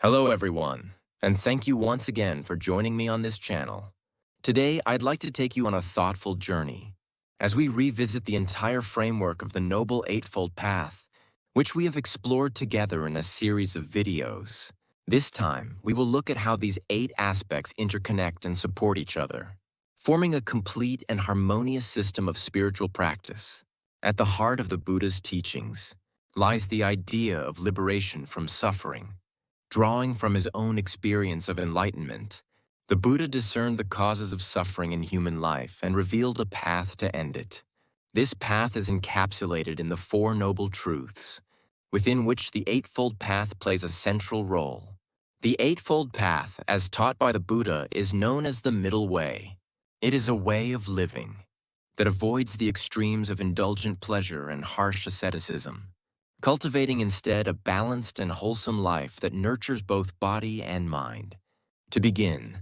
Hello everyone, and thank you once again for joining me on this channel. Today, I'd like to take you on a thoughtful journey as we revisit the entire framework of the Noble Eightfold Path, which we have explored together in a series of videos. This time, we will look at how these 8 aspects interconnect and support each other, forming a complete and harmonious system of spiritual practice. At the heart of the Buddha's teachings lies the idea of liberation from suffering. Drawing from his own experience of enlightenment, the Buddha discerned the causes of suffering in human life and revealed a path to end it. This path is encapsulated in the Four Noble Truths, within which the Eightfold Path plays a central role. The Eightfold Path, as taught by the Buddha, is known as the middle way. It is a way of living that avoids the extremes of indulgent pleasure and harsh asceticism, cultivating instead a balanced and wholesome life that nurtures both body and mind. To begin,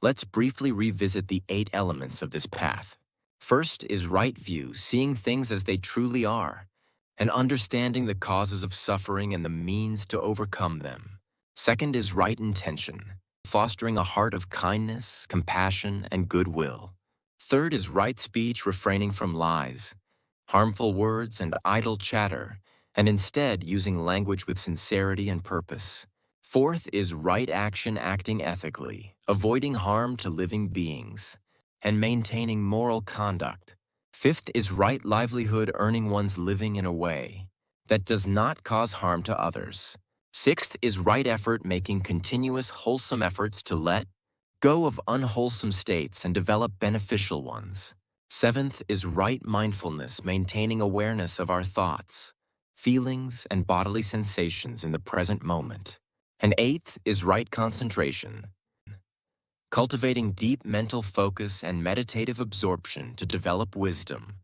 let's briefly revisit the 8 elements of this path. First is right view, seeing things as they truly are, and understanding the causes of suffering and the means to overcome them. Second is right intention, fostering a heart of kindness, compassion, and goodwill. Third is right speech, refraining from lies, harmful words, and idle chatter, and instead using language with sincerity and purpose. Fourth is right action, acting ethically, avoiding harm to living beings, and maintaining moral conduct. Fifth is right livelihood, earning one's living in a way that does not cause harm to others. Sixth is right effort, making continuous wholesome efforts to let go of unwholesome states and develop beneficial ones. Seventh is right mindfulness, maintaining awareness of our thoughts, feelings, and bodily sensations in the present moment. And eighth is right concentration, cultivating deep mental focus and meditative absorption to develop wisdom.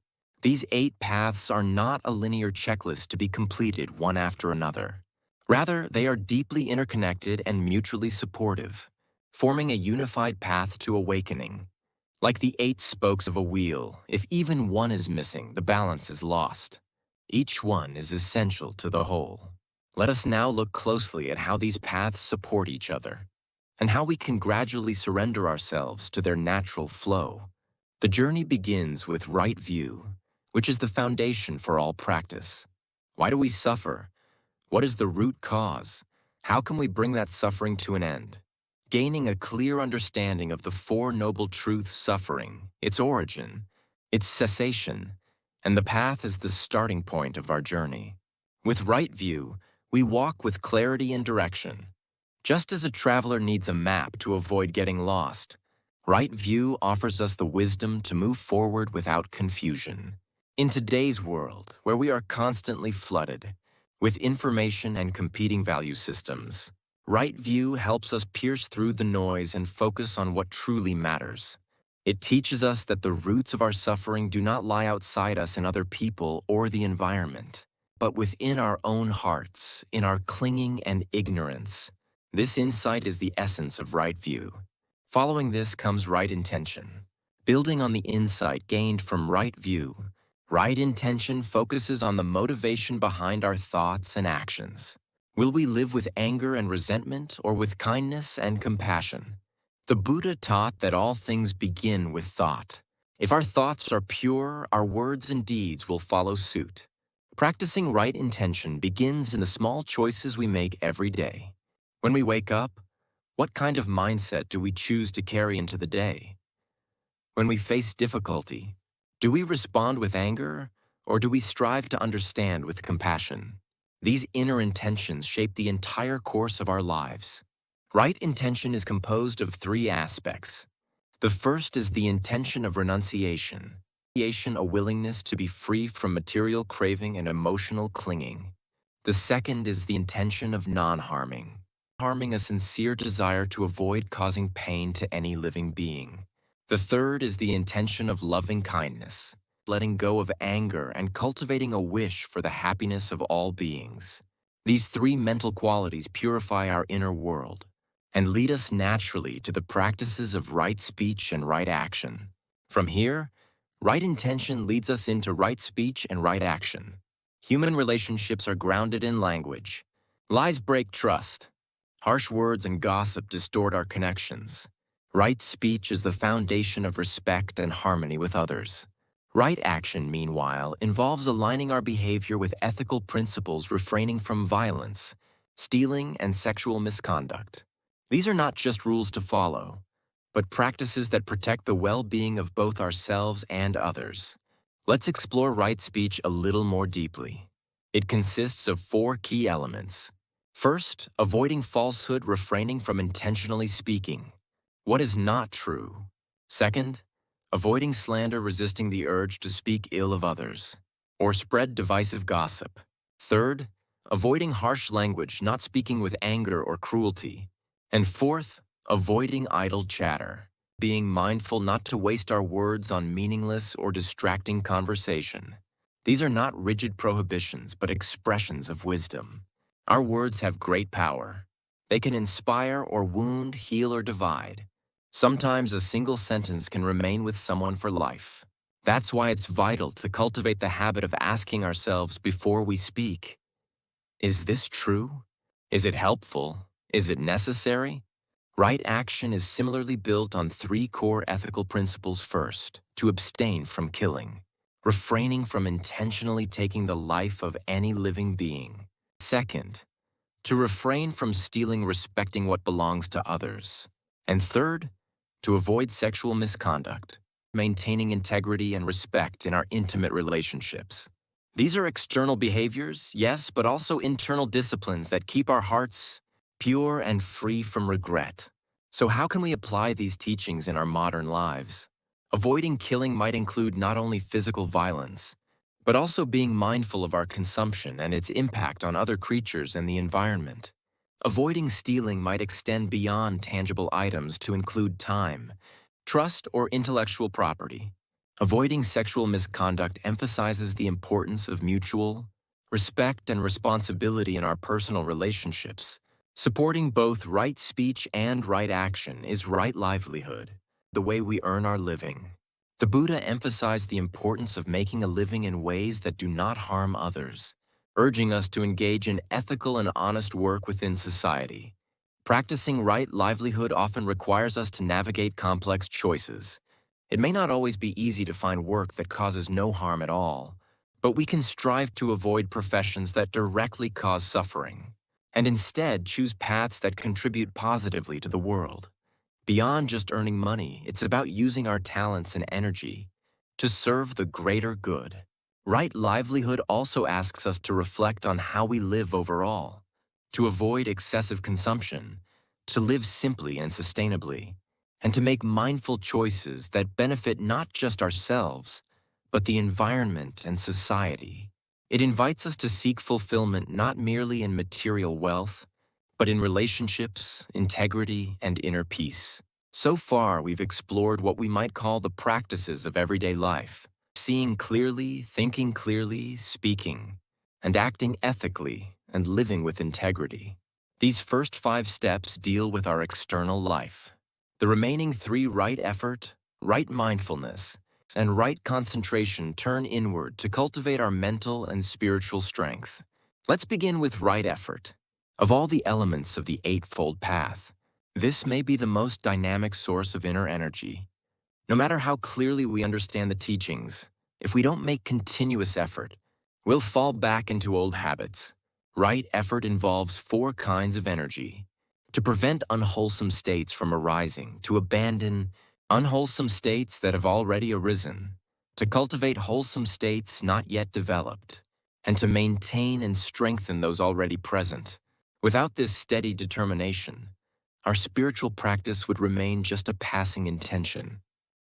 These 8 paths are not a linear checklist to be completed one after another. Rather, they are deeply interconnected and mutually supportive, forming a unified path to awakening. Like the 8 spokes of a wheel, if even one is missing, the balance is lost. Each one is essential to the whole. Let us now look closely at how these paths support each other, and how we can gradually surrender ourselves to their natural flow. The journey begins with right view, which is the foundation for all practice. Why do we suffer? What is the root cause? How can we bring that suffering to an end? Gaining a clear understanding of the Four Noble Truths: suffering, its origin, its cessation, and the path is the starting point of our journey. With right view, we walk with clarity and direction. Just as a traveler needs a map to avoid getting lost, right view offers us the wisdom to move forward without confusion. In today's world, where we are constantly flooded with information and competing value systems, right view helps us pierce through the noise and focus on what truly matters. It teaches us that the roots of our suffering do not lie outside us in other people or the environment, but within our own hearts, in our clinging and ignorance. This insight is the essence of right view. Following this comes right intention. Building on the insight gained from right view, right intention focuses on the motivation behind our thoughts and actions. Will we live with anger and resentment, or with kindness and compassion? The Buddha taught that all things begin with thought. If our thoughts are pure, our words and deeds will follow suit. Practicing right intention begins in the small choices we make every day. When we wake up, what kind of mindset do we choose to carry into the day? When we face difficulty, do we respond with anger, or do we strive to understand with compassion? These inner intentions shape the entire course of our lives. Right intention is composed of 3 aspects. The first is the intention of renunciation, a willingness to be free from material craving and emotional clinging. The second is the intention of non-harming, a sincere desire to avoid causing pain to any living being. The third is the intention of loving kindness, letting go of anger and cultivating a wish for the happiness of all beings. These 3 mental qualities purify our inner world and lead us naturally to the practices of right speech and right action. From here, right intention leads us into right speech and right action. Human relationships are grounded in language. Lies break trust. Harsh words and gossip distort our connections. Right speech is the foundation of respect and harmony with others. Right action, meanwhile, involves aligning our behavior with ethical principles, refraining from violence, stealing, and sexual misconduct. These are not just rules to follow, but practices that protect the well-being of both ourselves and others. Let's explore right speech a little more deeply. It consists of four key elements. First, avoiding falsehood, refraining from intentionally speaking what is not true. Second, avoiding slander, resisting the urge to speak ill of others or spread divisive gossip. Third, avoiding harsh language, not speaking with anger or cruelty. And fourth, avoiding idle chatter, being mindful not to waste our words on meaningless or distracting conversation. These are not rigid prohibitions, but expressions of wisdom. Our words have great power. They can inspire or wound, heal or divide. Sometimes a single sentence can remain with someone for life. That's why it's vital to cultivate the habit of asking ourselves before we speak, is this true? Is it helpful? Is it necessary? Right action is similarly built on three core ethical principles. First, to abstain from killing, refraining from intentionally taking the life of any living being. Second, to refrain from stealing, respecting what belongs to others. And third, to avoid sexual misconduct, maintaining integrity and respect in our intimate relationships. These are external behaviors, yes, but also internal disciplines that keep our hearts pure and free from regret. So how can we apply these teachings in our modern lives? Avoiding killing might include not only physical violence, but also being mindful of our consumption and its impact on other creatures and the environment. Avoiding stealing might extend beyond tangible items to include time, trust, or intellectual property. Avoiding sexual misconduct emphasizes the importance of mutual respect and responsibility in our personal relationships. Supporting both right speech and right action is right livelihood, the way we earn our living. The Buddha emphasized the importance of making a living in ways that do not harm others, urging us to engage in ethical and honest work within society. Practicing right livelihood often requires us to navigate complex choices. It may not always be easy to find work that causes no harm at all, but we can strive to avoid professions that directly cause suffering, and instead choose paths that contribute positively to the world. Beyond just earning money, it's about using our talents and energy to serve the greater good. Right livelihood also asks us to reflect on how we live overall, to avoid excessive consumption, to live simply and sustainably, and to make mindful choices that benefit not just ourselves, but the environment and society. It invites us to seek fulfillment not merely in material wealth, but in relationships, integrity, and inner peace. So far, we've explored what we might call the practices of everyday life: seeing clearly, thinking clearly, speaking, and acting ethically, and living with integrity. These first 5 steps deal with our external life. The remaining 3, right effort, right mindfulness, and right concentration, turn inward to cultivate our mental and spiritual strength. Let's begin with right effort. Of all the elements of the Eightfold Path, this may be the most dynamic source of inner energy. No matter how clearly we understand the teachings, if we don't make continuous effort, we'll fall back into old habits. Right effort involves 4 kinds of energy: to prevent unwholesome states from arising, to abandon unwholesome states that have already arisen, to cultivate wholesome states not yet developed, and to maintain and strengthen those already present. Without this steady determination, our spiritual practice would remain just a passing intention.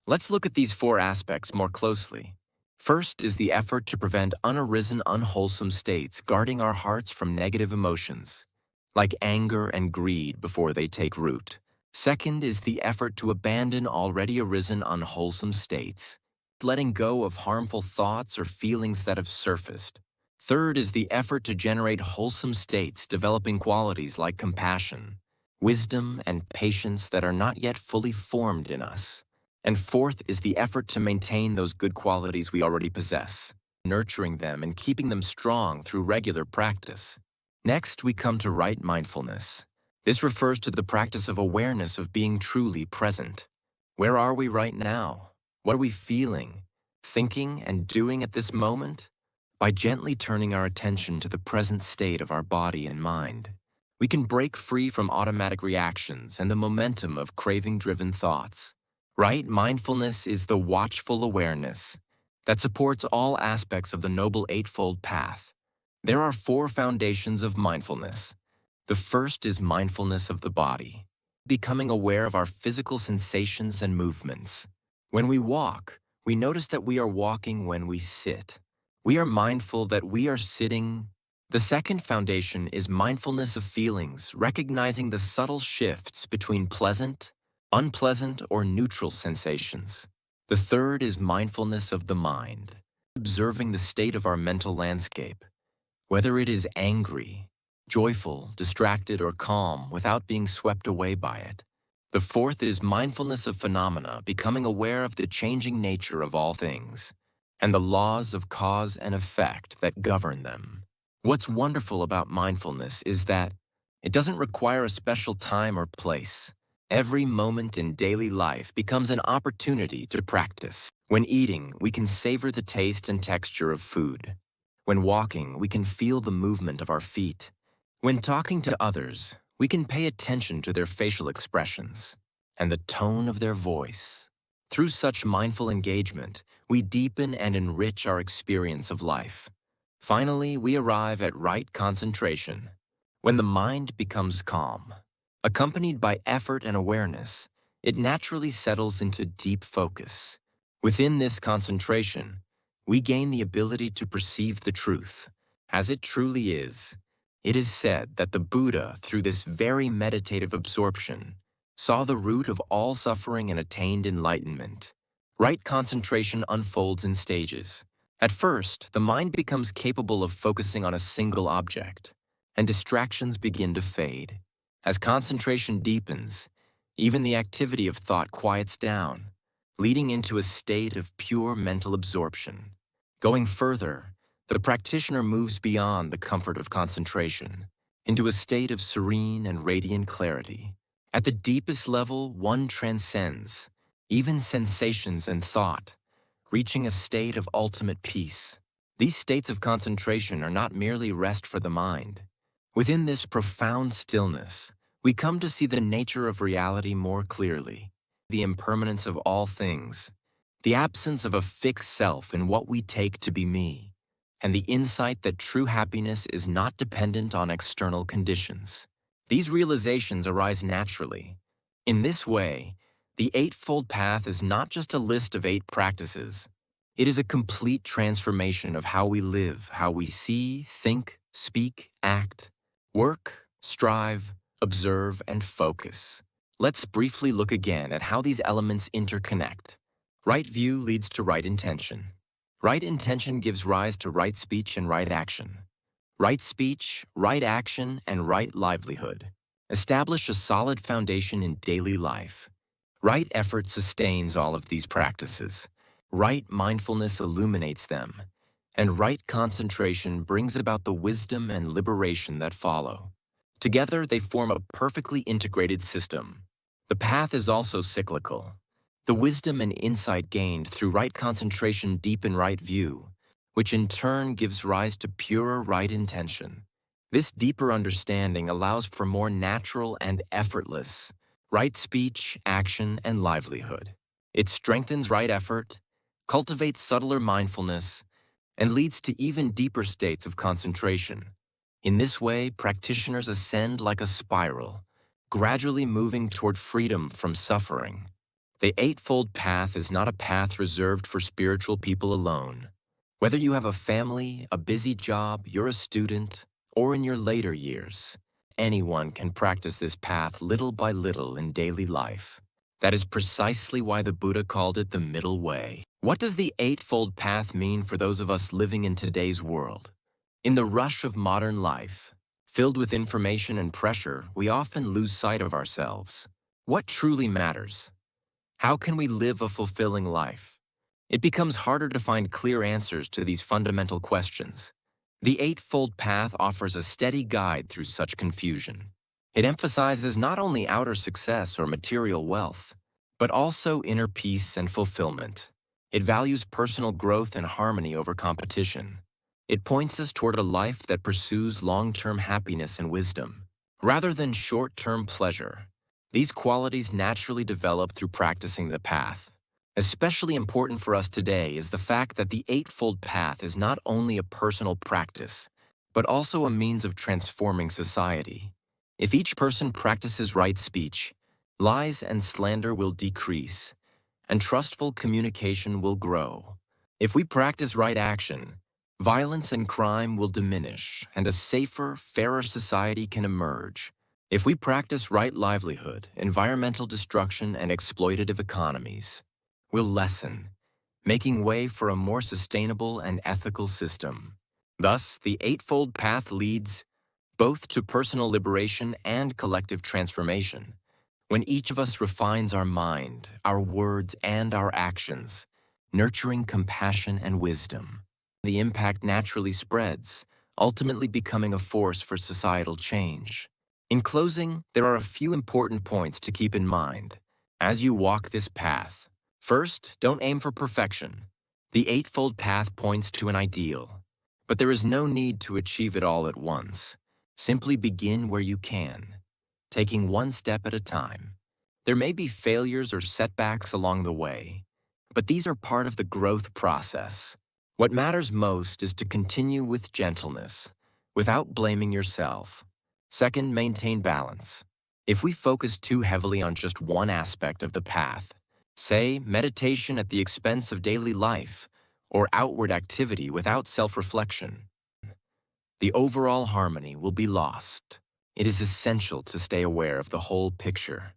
Let's look at these 4 aspects more closely. First is the effort to prevent unarisen, unwholesome states, guarding our hearts from negative emotions, like anger and greed, before they take root. Second is the effort to abandon already arisen, unwholesome states, letting go of harmful thoughts or feelings that have surfaced. Third is the effort to generate wholesome states, developing qualities like compassion, wisdom, and patience that are not yet fully formed in us. And fourth is the effort to maintain those good qualities we already possess, nurturing them and keeping them strong through regular practice. Next, we come to right mindfulness. This refers to the practice of awareness of being truly present. Where are we right now? What are we feeling, thinking, and doing at this moment? By gently turning our attention to the present state of our body and mind, we can break free from automatic reactions and the momentum of craving-driven thoughts. Right mindfulness is the watchful awareness that supports all aspects of the Noble Eightfold Path. There are four foundations of mindfulness. The first is mindfulness of the body, becoming aware of our physical sensations and movements. When we walk, we notice that we are walking when we sit. We are mindful that we are sitting. The second foundation is mindfulness of feelings, recognizing the subtle shifts between pleasant, unpleasant, or neutral sensations. The third is mindfulness of the mind, observing the state of our mental landscape, whether it is angry, joyful, distracted, or calm without being swept away by it. The fourth is mindfulness of phenomena, becoming aware of the changing nature of all things and the laws of cause and effect that govern them. What's wonderful about mindfulness is that it doesn't require a special time or place. Every moment in daily life becomes an opportunity to practice. When eating, we can savor the taste and texture of food. When walking, we can feel the movement of our feet. When talking to others, we can pay attention to their facial expressions and the tone of their voice. Through such mindful engagement, we deepen and enrich our experience of life. Finally, we arrive at right concentration. When the mind becomes calm, accompanied by effort and awareness, it naturally settles into deep focus. Within this concentration, we gain the ability to perceive the truth as it truly is. It is said that the Buddha, through this very meditative absorption, saw the root of all suffering and attained enlightenment. Right concentration unfolds in stages. At first, the mind becomes capable of focusing on a single object, and distractions begin to fade. As concentration deepens, even the activity of thought quiets down, leading into a state of pure mental absorption. Going further, the practitioner moves beyond the comfort of concentration into a state of serene and radiant clarity. At the deepest level, one transcends even sensations and thought, reaching a state of ultimate peace. These states of concentration are not merely rest for the mind. Within this profound stillness, we come to see the nature of reality more clearly, the impermanence of all things, the absence of a fixed self in what we take to be me, and the insight that true happiness is not dependent on external conditions. These realizations arise naturally. In this way, the Eightfold Path is not just a list of 8 practices. It is a complete transformation of how we live, how we see, think, speak, act, work, strive, observe, and focus. Let's briefly look again at how these elements interconnect. Right view leads to right intention. Right intention gives rise to right speech and right action. Right speech, right action, and right livelihood establish a solid foundation in daily life. Right effort sustains all of these practices. Right mindfulness illuminates them, and right concentration brings about the wisdom and liberation that follow. Together, they form a perfectly integrated system. The path is also cyclical. The wisdom and insight gained through right concentration deepen right view, which in turn gives rise to purer right intention. This deeper understanding allows for more natural and effortless right speech, action, and livelihood. It strengthens right effort, cultivates subtler mindfulness, and leads to even deeper states of concentration. In this way, practitioners ascend like a spiral, gradually moving toward freedom from suffering. The Eightfold Path is not a path reserved for spiritual people alone. Whether you have a family, a busy job, you're a student, or in your later years, anyone can practice this path little by little in daily life. That is precisely why the Buddha called it the middle way. What does the Eightfold Path mean for those of us living in today's world? In the rush of modern life, filled with information and pressure, we often lose sight of ourselves. What truly matters? How can we live a fulfilling life? It becomes harder to find clear answers to these fundamental questions. The Eightfold Path offers a steady guide through such confusion. It emphasizes not only outer success or material wealth, but also inner peace and fulfillment. It values personal growth and harmony over competition. It points us toward a life that pursues long-term happiness and wisdom, rather than short-term pleasure. These qualities naturally develop through practicing the path. Especially important for us today is the fact that the Eightfold Path is not only a personal practice, but also a means of transforming society. If each person practices right speech, lies and slander will decrease, and trustful communication will grow. If we practice right action, violence and crime will diminish, and a safer, fairer society can emerge. If we practice right livelihood, environmental destruction and exploitative economies will lessen, making way for a more sustainable and ethical system. Thus, the Eightfold Path leads both to personal liberation and collective transformation. When each of us refines our mind, our words, and our actions, nurturing compassion and wisdom, the impact naturally spreads, ultimately becoming a force for societal change. In closing, there are a few important points to keep in mind as you walk this path. First, don't aim for perfection. The Eightfold Path points to an ideal, but there is no need to achieve it all at once. Simply begin where you can, taking one step at a time. There may be failures or setbacks along the way, but these are part of the growth process. What matters most is to continue with gentleness, without blaming yourself. Second, maintain balance. If we focus too heavily on just one aspect of the path, say meditation at the expense of daily life, or outward activity without self-reflection, the overall harmony will be lost. It is essential to stay aware of the whole picture.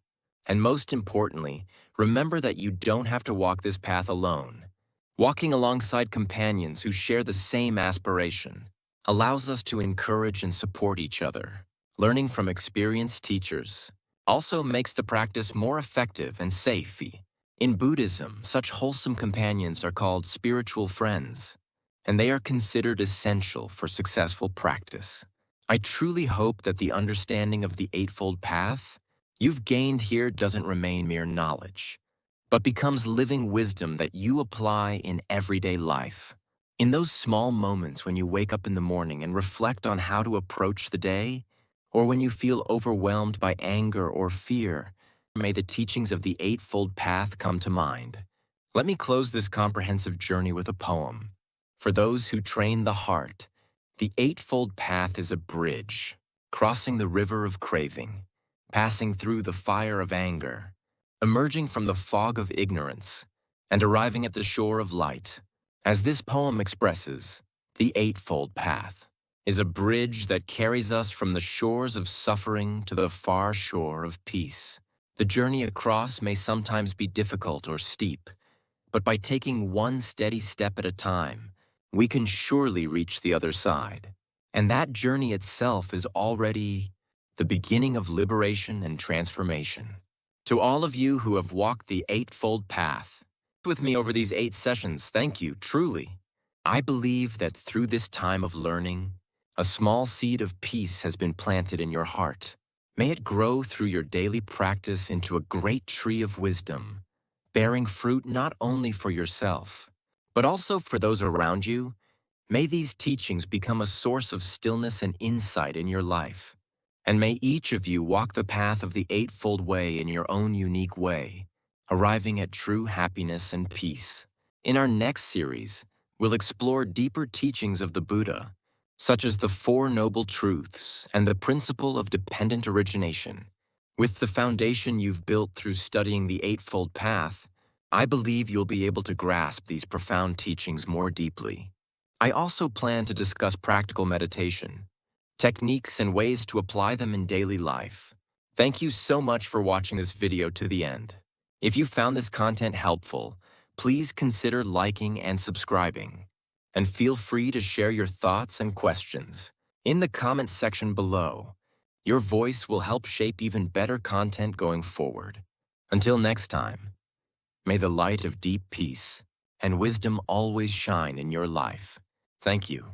And most importantly, remember that you don't have to walk this path alone. Walking alongside companions who share the same aspiration allows us to encourage and support each other. Learning from experienced teachers also makes the practice more effective and safe. In Buddhism, such wholesome companions are called spiritual friends, and they are considered essential for successful practice. I truly hope that the understanding of the Eightfold Path you've gained here doesn't remain mere knowledge, but becomes living wisdom that you apply in everyday life. In those small moments when you wake up in the morning and reflect on how to approach the day, or when you feel overwhelmed by anger or fear, may the teachings of the Eightfold Path come to mind. Let me close this comprehensive journey with a poem. For those who train the heart, the Eightfold Path is a bridge, crossing the river of craving, passing through the fire of anger, emerging from the fog of ignorance, and arriving at the shore of light. As this poem expresses, the Eightfold Path is a bridge that carries us from the shores of suffering to the far shore of peace. The journey across may sometimes be difficult or steep, but by taking one steady step at a time, we can surely reach the other side. And that journey itself is already the beginning of liberation and transformation. To all of you who have walked the Eightfold Path with me over these 8 sessions, thank you, truly. I believe that through this time of learning, a small seed of peace has been planted in your heart. May it grow through your daily practice into a great tree of wisdom, bearing fruit not only for yourself, but also for those around you. May these teachings become a source of stillness and insight in your life. And may each of you walk the path of the Eightfold Way in your own unique way, arriving at true happiness and peace. In our next series, we'll explore deeper teachings of the Buddha, such as the Four Noble Truths and the principle of dependent origination. With the foundation you've built through studying the Eightfold Path, I believe you'll be able to grasp these profound teachings more deeply. I also plan to discuss practical meditation, techniques and ways to apply them in daily life. Thank you so much for watching this video to the end. If you found this content helpful, please consider liking and subscribing. And feel free to share your thoughts and questions in the comments section below. Your voice will help shape even better content going forward. Until next time, may the light of deep peace and wisdom always shine in your life. Thank you.